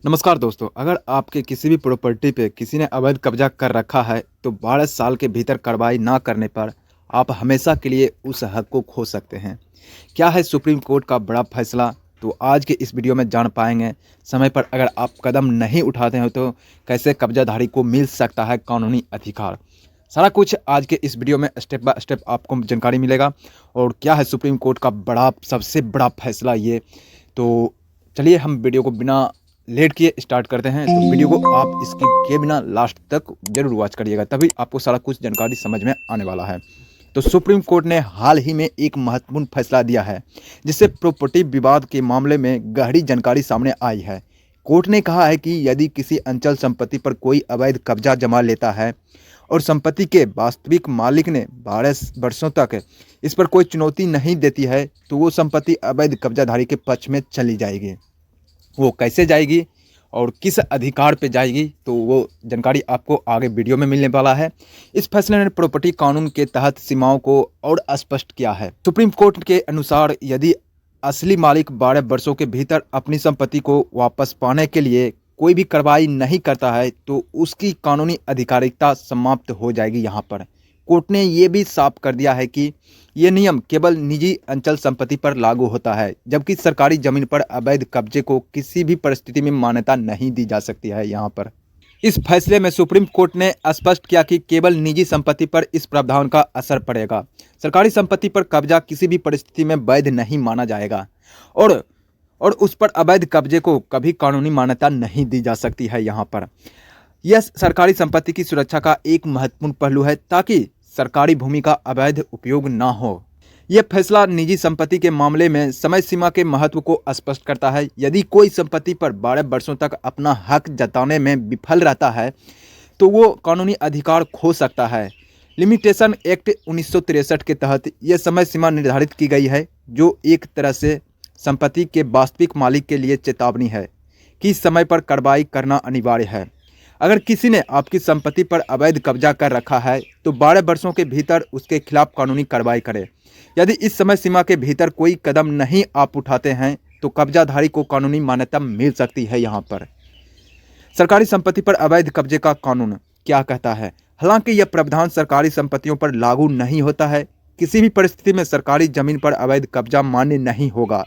नमस्कार दोस्तों, अगर आपके किसी भी प्रॉपर्टी पे किसी ने अवैध कब्जा कर रखा है तो 12 साल के भीतर कार्रवाई ना करने पर आप हमेशा के लिए उस हक को खो सकते हैं। क्या है सुप्रीम कोर्ट का बड़ा फैसला? तो आज के इस वीडियो में जान पाएंगे। समय पर अगर आप कदम नहीं उठाते हैं तो कैसे कब्जाधारी को मिल सकता है कानूनी अधिकार। सारा कुछ आज के इस वीडियो में स्टेप बाय स्टेप आपको जानकारी मिलेगा। और क्या है सुप्रीम कोर्ट का सबसे बड़ा फैसला ये। तो चलिए हम वीडियो को बिना लेट किए स्टार्ट करते हैं। तो वीडियो को आप स्किप किए बिना लास्ट तक जरूर वॉच करिएगा, तभी आपको सारा कुछ जानकारी समझ में आने वाला है। तो सुप्रीम कोर्ट ने हाल ही में एक महत्वपूर्ण फैसला दिया है जिससे प्रॉपर्टी विवाद के मामले में गहरी जानकारी सामने आई है। कोर्ट ने कहा है कि यदि किसी अंचल संपत्ति पर कोई अवैध कब्जा जमा लेता है और संपत्ति के वास्तविक मालिक ने 12 वर्षों तक इस पर कोई चुनौती नहीं देती है तो वो संपत्ति अवैध कब्जाधारी के पक्ष में चली जाएगी। वो कैसे जाएगी और किस अधिकार पे जाएगी, तो वो जानकारी आपको आगे वीडियो में मिलने वाला है। इस फैसले ने प्रॉपर्टी कानून के तहत सीमाओं को और स्पष्ट किया है। सुप्रीम कोर्ट के अनुसार यदि असली मालिक 12 वर्षों के भीतर अपनी संपत्ति को वापस पाने के लिए कोई भी कार्रवाई नहीं करता है तो उसकी कानूनी अधिकारिता समाप्त हो जाएगी। यहाँ पर कोर्ट ने ये भी साफ कर दिया है कि ये नियम केवल निजी अंचल संपत्ति पर लागू होता है, जबकि सरकारी जमीन पर अवैध कब्जे को किसी भी परिस्थिति में मान्यता नहीं दी जा सकती है। यहाँ पर इस फैसले में सुप्रीम कोर्ट ने स्पष्ट किया कि केवल निजी संपत्ति पर इस प्रावधान का असर पड़ेगा। सरकारी संपत्ति पर कब्जा किसी भी परिस्थिति में वैध नहीं माना जाएगा और उस पर अवैध कब्जे को कभी कानूनी मान्यता नहीं दी जा सकती है। यहाँ पर यह सरकारी संपत्ति की सुरक्षा का एक महत्वपूर्ण पहलू है ताकि सरकारी भूमि का अवैध उपयोग न हो। यह फैसला निजी संपत्ति के मामले में समय सीमा के महत्व को स्पष्ट करता है। यदि कोई संपत्ति पर 12 वर्षों तक अपना हक जताने में विफल रहता है तो वो कानूनी अधिकार खो सकता है। लिमिटेशन एक्ट 1963 के तहत यह समय सीमा निर्धारित की गई है, जो एक तरह से संपत्ति के वास्तविक मालिक के लिए चेतावनी है कि समय पर कार्रवाई करना अनिवार्य है। अगर किसी ने आपकी संपत्ति पर अवैध कब्जा कर रखा है तो 12 वर्षों के भीतर उसके खिलाफ कानूनी कार्रवाई करें। यदि इस समय सीमा के भीतर कोई कदम नहीं आप उठाते हैं तो कब्जाधारी को कानूनी मान्यता मिल सकती है। यहाँ पर सरकारी संपत्ति पर अवैध कब्जे का कानून क्या कहता है? हालांकि यह प्रावधान सरकारी संपत्तियों पर लागू नहीं होता है। किसी भी परिस्थिति में सरकारी जमीन पर अवैध कब्जा मान्य नहीं होगा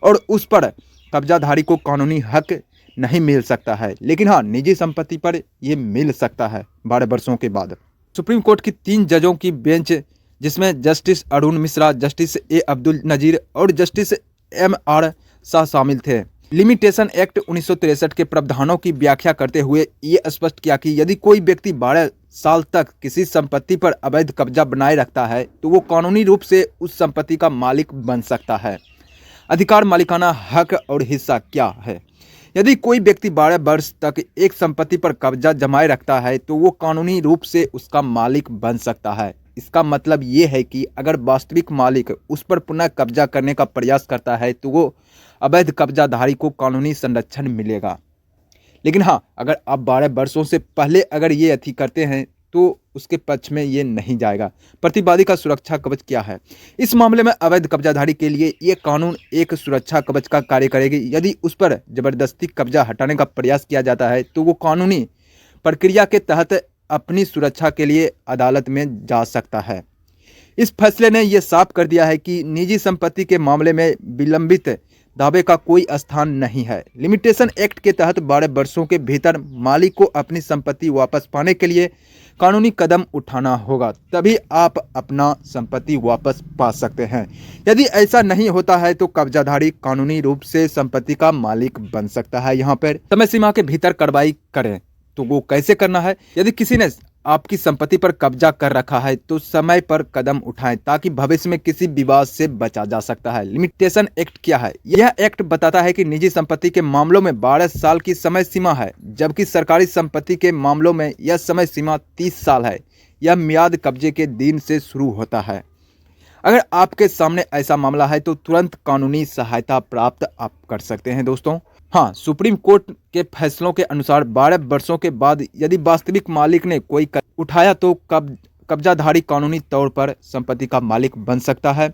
और उस पर कब्जाधारी को कानूनी हक नहीं मिल सकता है। लेकिन हाँ, निजी संपत्ति पर यह मिल सकता है 12 वर्षों के बाद। सुप्रीम कोर्ट की 3 जजों की बेंच, जिसमें justice Arun Mishra, justice A Abdul Nazeer और जस्टिस MR शाह शामिल थे, लिमिटेशन एक्ट 1963 के प्रावधानों की व्याख्या करते हुए ये स्पष्ट किया कि यदि कोई व्यक्ति 12 साल तक किसी संपत्ति पर अवैध कब्जा बनाए रखता है तो वो कानूनी रूप से उस संपत्ति का मालिक बन सकता है। अधिकार, मालिकाना हक और हिस्सा क्या है? यदि कोई व्यक्ति 12 वर्ष तक एक संपत्ति पर कब्जा जमाए रखता है तो वो कानूनी रूप से उसका मालिक बन सकता है। इसका मतलब ये है कि अगर वास्तविक मालिक उस पर पुनः कब्जा करने का प्रयास करता है तो वो अवैध कब्जाधारी को कानूनी संरक्षण मिलेगा। लेकिन हाँ, अगर आप 12 वर्षों से पहले अगर ये अति करते हैं तो उसके पक्ष में ये नहीं जाएगा। प्रतिवादी का सुरक्षा कवच क्या है? इस मामले में अवैध कब्जाधारी के लिए ये कानून एक सुरक्षा कवच का कार्य करेगी। यदि उस पर जबरदस्ती कब्जा हटाने का प्रयास किया जाता है तो वो कानूनी प्रक्रिया के तहत अपनी सुरक्षा के लिए अदालत में जा सकता है। इस फैसले ने यह साफ कर दिया है कि निजी संपत्ति के मामले में विलंबित दावे का कोई स्थान नहीं है। लिमिटेशन एक्ट के तहत 12 वर्षों के भीतर मालिक को अपनी संपत्ति वापस पाने के लिए कानूनी कदम उठाना होगा, तभी आप अपना संपत्ति वापस पा सकते हैं। यदि ऐसा नहीं होता है तो कब्जाधारी कानूनी रूप से संपत्ति का मालिक बन सकता है। यहाँ पर समय सीमा के भीतर कार्रवाई करें तो वो कैसे करना है? यदि किसी ने आपकी संपत्ति पर कब्जा कर रखा है तो समय पर कदम उठाएं ताकि भविष्य में किसी विवाद से बचा जा सकता है। लिमिटेशन एक्ट क्या है? यह एक्ट बताता है कि निजी संपत्ति के मामलों में 12 साल की समय सीमा है, जबकि सरकारी संपत्ति के मामलों में यह समय सीमा 30 साल है। यह मियाद कब्जे के दिन से शुरू होता है। अगर आपके सामने ऐसा मामला है तो तुरंत कानूनी सहायता प्राप्त आप कर सकते हैं। दोस्तों हाँ, सुप्रीम कोर्ट के फैसलों के अनुसार 12 वर्षों के बाद यदि वास्तविक मालिक ने कोई कदम उठाया तो कब्जाधारी कानूनी तौर पर संपत्ति का मालिक बन सकता है।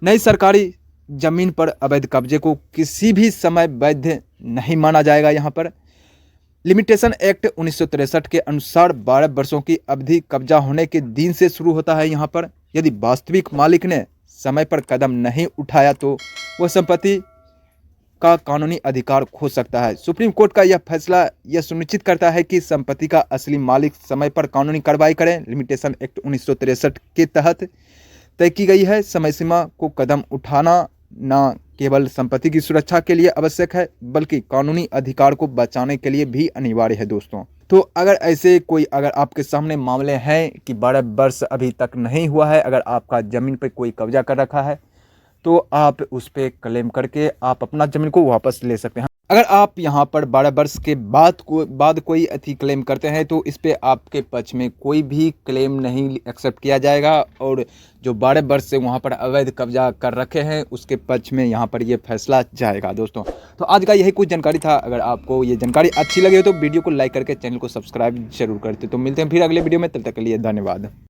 नई सरकारी जमीन पर अवैध कब्जे को किसी भी समय वैध नहीं माना जाएगा। यहाँ पर लिमिटेशन एक्ट 1963 के अनुसार 12 वर्षों की अवधि कब्जा होने के दिन से शुरू होता है। यहाँ पर यदि वास्तविक मालिक ने समय पर कदम नहीं उठाया तो वह संपत्ति का कानूनी अधिकार खो सकता है। सुप्रीम कोर्ट का यह फैसला यह सुनिश्चित करता है कि संपत्ति का असली मालिक समय पर कानूनी कार्रवाई करें। लिमिटेशन एक्ट 1963 के तहत तय की गई है समय सीमा को कदम उठाना न केवल संपत्ति की सुरक्षा के लिए आवश्यक है बल्कि कानूनी अधिकार को बचाने के लिए भी अनिवार्य है। दोस्तों, तो अगर आपके सामने मामले हैं कि 12 वर्ष अभी तक नहीं हुआ है, अगर आपका ज़मीन पर कोई कब्जा कर रखा है तो आप उस पर क्लेम करके आप अपना ज़मीन को वापस ले सकते हैं। अगर आप यहाँ पर 12 वर्ष के बाद कोई क्लेम करते हैं तो इस पे आपके पक्ष में कोई भी क्लेम नहीं एक्सेप्ट किया जाएगा और जो 12 वर्ष से वहाँ पर अवैध कब्जा कर रखे हैं उसके पक्ष में यहाँ पर ये फैसला जाएगा। दोस्तों, तो आज का यही कुछ जानकारी था। अगर आपको ये जानकारी अच्छी लगी हो तो वीडियो को लाइक करके चैनल को सब्सक्राइब जरूर करते। तो मिलते हैं फिर अगले वीडियो में, तब तक के लिए धन्यवाद।